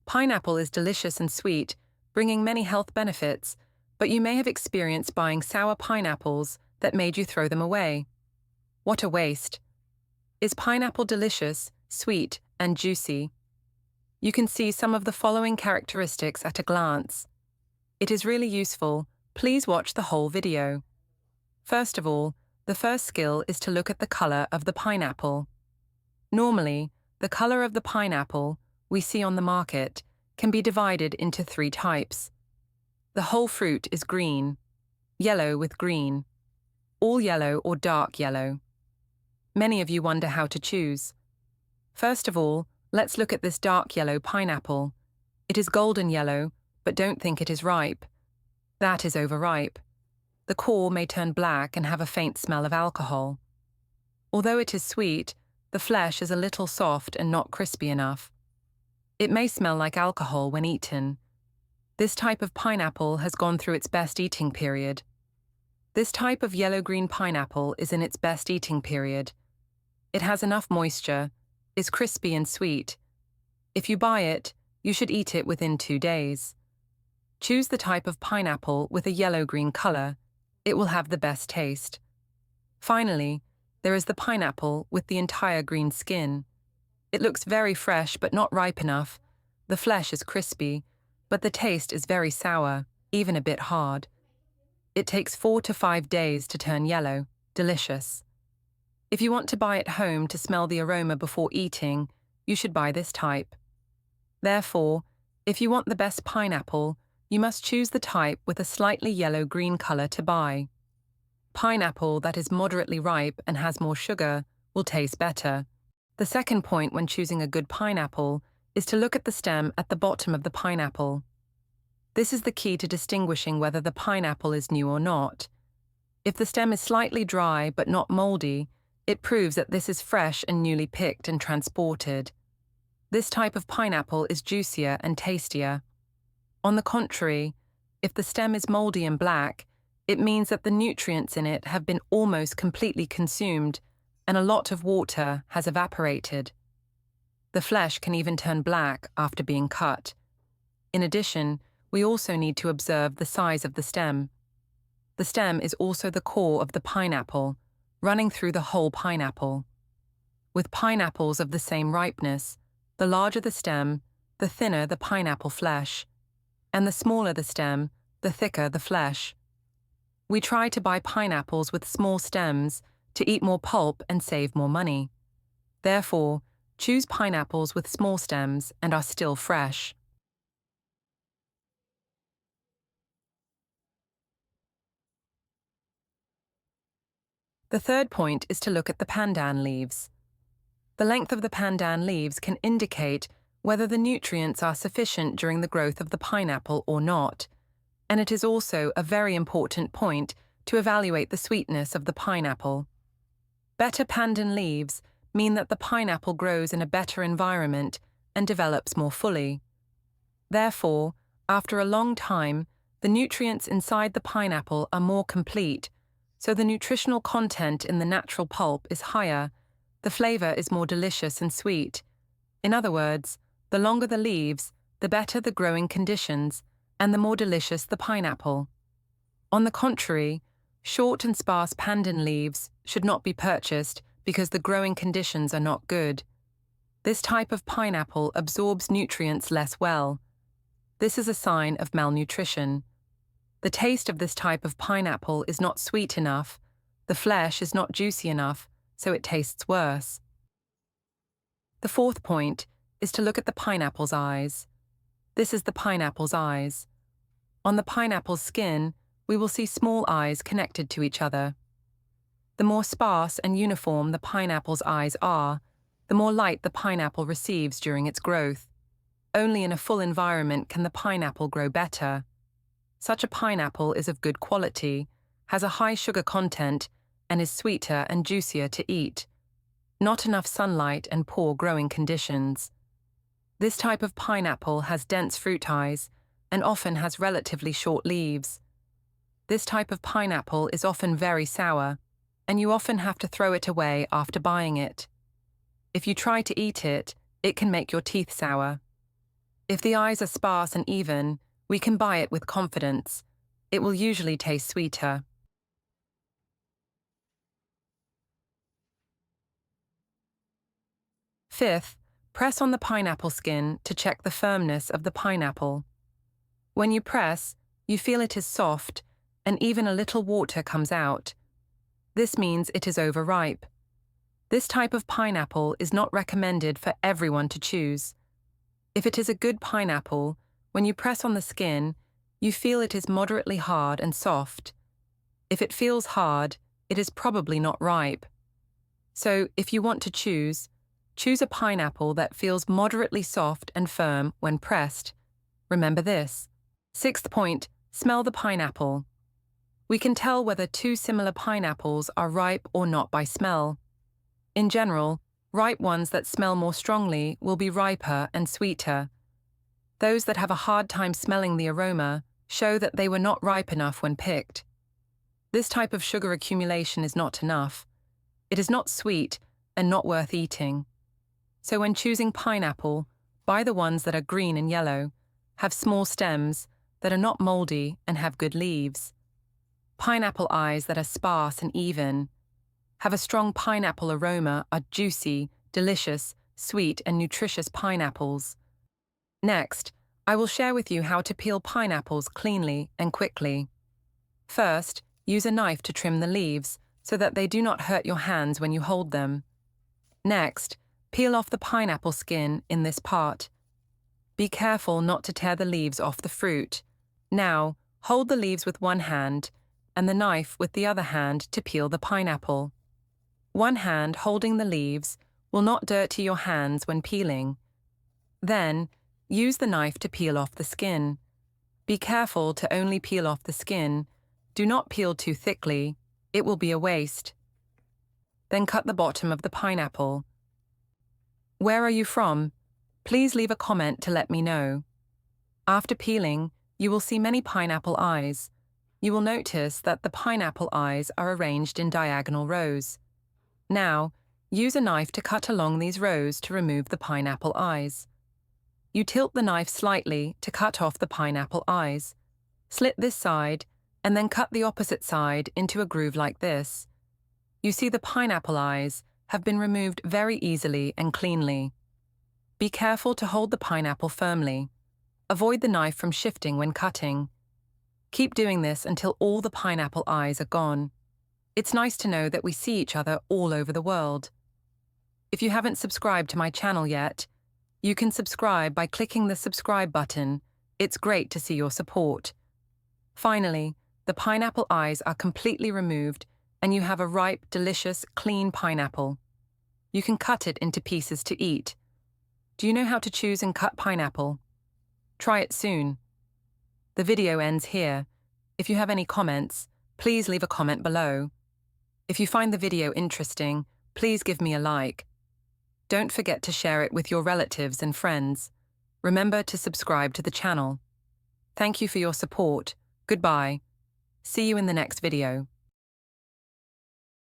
Pineapple is delicious and sweet, bringing many health benefits, but you may have experienced buying sour pineapples that made you throw them away. What a waste! Is pineapple delicious, sweet, and juicy? You can see some of the following characteristics at a glance. It is really useful. Please watch the whole video. First of all, the first skill is to look at the color of the pineapple. Normally, the color of the pineapple we see on the market can be divided into 3 types. The whole fruit is green, yellow with green, all yellow or dark yellow. Many of you wonder how to choose. First of all, let's look at this dark yellow pineapple. It is golden yellow, but don't think it is ripe. That is overripe. The core may turn black and have a faint smell of alcohol. Although it is sweet, the flesh is a little soft and not crispy enough. It may smell like alcohol when eaten. This type of pineapple has gone through its best eating period. This type of yellow-green pineapple is in its best eating period. It has enough moisture, is crispy and sweet. If you buy it, you should eat it within 2 days. Choose the type of pineapple with a yellow-green color. It will have the best taste. Finally, there is the pineapple with the entire green skin. It looks very fresh but not ripe enough. The flesh is crispy, but the taste is very sour, even a bit hard. It takes 4 to 5 days to turn yellow. Delicious. If you want to buy it home to smell the aroma before eating, you should buy this type. Therefore, if you want the best pineapple, you must choose the type with a slightly yellow-green color to buy. Pineapple that is moderately ripe and has more sugar will taste better. The second point when choosing a good pineapple is to look at the stem at the bottom of the pineapple. This is the key to distinguishing whether the pineapple is new or not. If the stem is slightly dry but not moldy, it proves that this is fresh and newly picked and transported. This type of pineapple is juicier and tastier. On the contrary, if the stem is moldy and black, it means that the nutrients in it have been almost completely consumed and a lot of water has evaporated. The flesh can even turn black after being cut. In addition, we also need to observe the size of the stem. The stem is also the core of the pineapple, running through the whole pineapple. With pineapples of the same ripeness, the larger the stem, the thinner the pineapple flesh, and the smaller the stem, the thicker the flesh. We try to buy pineapples with small stems to eat more pulp and save more money. Therefore, choose pineapples with small stems and are still fresh. The third point is to look at the pandan leaves. The length of the pandan leaves can indicate whether the nutrients are sufficient during the growth of the pineapple or not, and it is also a very important point to evaluate the sweetness of the pineapple. Better pandan leaves mean that the pineapple grows in a better environment and develops more fully. Therefore, after a long time, the nutrients inside the pineapple are more complete, so the nutritional content in the natural pulp is higher, the flavor is more delicious and sweet. In other words, the longer the leaves, the better the growing conditions, and the more delicious the pineapple. On the contrary, short and sparse pandan leaves should not be purchased because the growing conditions are not good. This type of pineapple absorbs nutrients less well. This is a sign of malnutrition. The taste of this type of pineapple is not sweet enough, the flesh is not juicy enough, so it tastes worse. The fourth point is to look at the pineapple's eyes. This is the pineapple's eyes. On the pineapple's skin, we will see small eyes connected to each other. The more sparse and uniform the pineapple's eyes are, the more light the pineapple receives during its growth. Only in a full environment can the pineapple grow better. Such a pineapple is of good quality, has a high sugar content, and is sweeter and juicier to eat. Not enough sunlight and poor growing conditions. This type of pineapple has dense fruit eyes and often has relatively short leaves. This type of pineapple is often very sour, and you often have to throw it away after buying it. If you try to eat it, it can make your teeth sour. If the eyes are sparse and even, we can buy it with confidence. It will usually taste sweeter. Fifth, press on the pineapple skin to check the firmness of the pineapple. When you press, you feel it is soft, and even a little water comes out. This means it is overripe. This type of pineapple is not recommended for everyone to choose. If it is a good pineapple, when you press on the skin, you feel it is moderately hard and soft. If it feels hard, it is probably not ripe. So, if you want to choose a pineapple that feels moderately soft and firm when pressed. Remember this. Sixth point, smell the pineapple. We can tell whether two similar pineapples are ripe or not by smell. In general, ripe ones that smell more strongly will be riper and sweeter. Those that have a hard time smelling the aroma show that they were not ripe enough when picked. This type of sugar accumulation is not enough. It is not sweet and not worth eating. So when choosing pineapple, buy the ones that are green and yellow, have small stems, that are not moldy and have good leaves. Pineapple eyes that are sparse and even, have a strong pineapple aroma, are juicy, delicious, sweet and nutritious pineapples. Next, I will share with you how to peel pineapples cleanly and quickly. First, use a knife to trim the leaves so that they do not hurt your hands when you hold them. Next, peel off the pineapple skin in this part. Be careful not to tear the leaves off the fruit. Now, hold the leaves with one hand and the knife with the other hand to peel the pineapple. One hand holding the leaves will not dirty your hands when peeling. Then, use the knife to peel off the skin. Be careful to only peel off the skin. Do not peel too thickly. It will be a waste. Then cut the bottom of the pineapple. Where are you from? Please leave a comment to let me know. After peeling, you will see many pineapple eyes. You will notice that the pineapple eyes are arranged in diagonal rows. Now, use a knife to cut along these rows to remove the pineapple eyes. You tilt the knife slightly to cut off the pineapple eyes. Slit this side, and then cut the opposite side into a groove like this. You see the pineapple eyes have been removed very easily and cleanly. Be careful to hold the pineapple firmly. Avoid the knife from shifting when cutting. Keep doing this until all the pineapple eyes are gone. It's nice to know that we see each other all over the world. If you haven't subscribed to my channel yet, you can subscribe by clicking the subscribe button. It's great to see your support. Finally, the pineapple eyes are completely removed and you have a ripe, delicious, clean pineapple. You can cut it into pieces to eat. Do you know how to choose and cut pineapple? Try it soon. The video ends here. If you have any comments, please leave a comment below. If you find the video interesting, please give me a like. Don't forget to share it with your relatives and friends. Remember to subscribe to the channel. Thank you for your support. Goodbye. See you in the next video.